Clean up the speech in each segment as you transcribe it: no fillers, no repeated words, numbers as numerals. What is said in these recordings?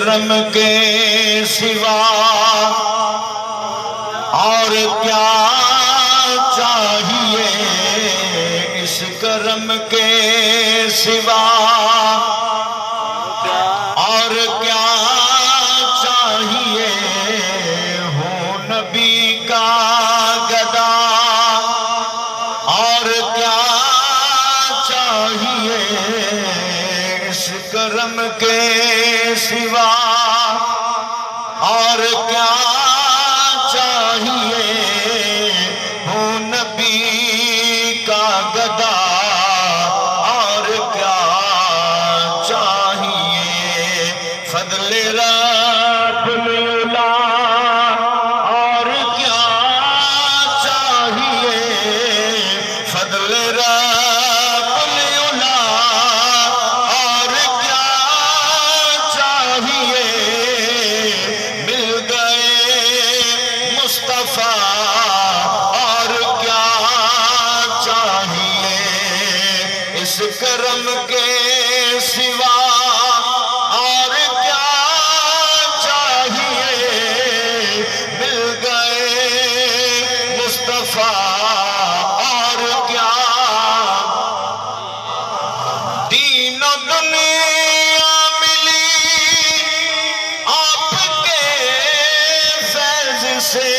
کرم کے سوا اور کیا چاہیے، اس کرم کے سوا اور کیا چاہیے، ہوں نبی کا گدا اور کیا چاہیے، اس کرم کے سوا اور کیا چاہیے، ہوں نبی کا گدا اور کیا چاہیے، فضل رب العلا اور کیا چاہیے، فضل رب العلا اور کیا چاہیے، مل گئے مصطفیٰ اور کیا چاہیے، اس کرم کے سوا اور کیا چاہیے، مل گئے مصطفیٰ اور کیا، دین و دنیا ملی آپ کے فیض سے،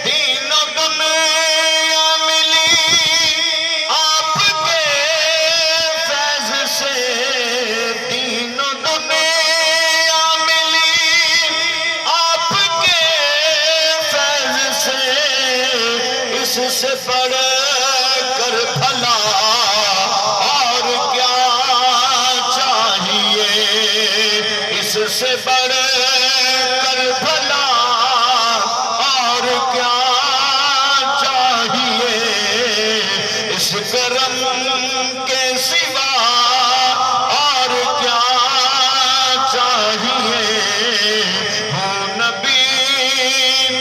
دین و دنیا ملی آپ کے فیض سے، دین و دنیا ملی آپ کے فیض سے، اس سے بڑھ کر بھلا اور کیا چاہیے، اس سے بڑھ کر بھلا اور کیا چاہیے، اس کرم کے سوا اور کیا چاہیے، ہوں نبی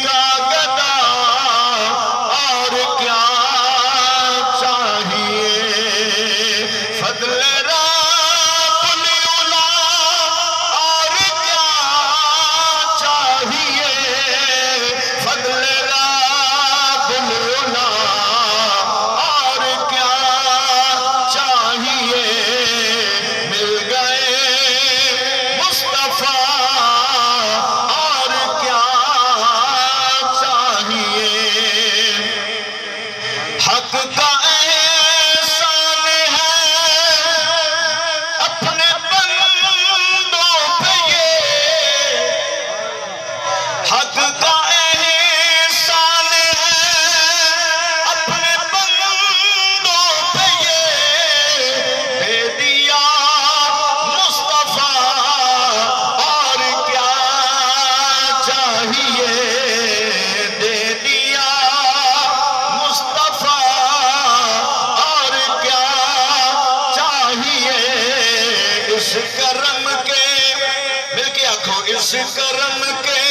کا گدا اور کیا چاہیے، فضل رب العلا اور کیا چاہیے، فضل رب العلا اور کیا چاہیے، مل گئے مصطفیٰ اور کیا چاہیے، حق کا احسان ہے اپنے بندوں پہ یہ، حق کا احسان ہے اپنے بندوں پہ یہ، دے دیا مصطفیٰ اور کیا چاہیے، دے دیا مصطفیٰ اور کیا چاہیے، اس کرم کے، مل کے آنکھوں، اس کرم کے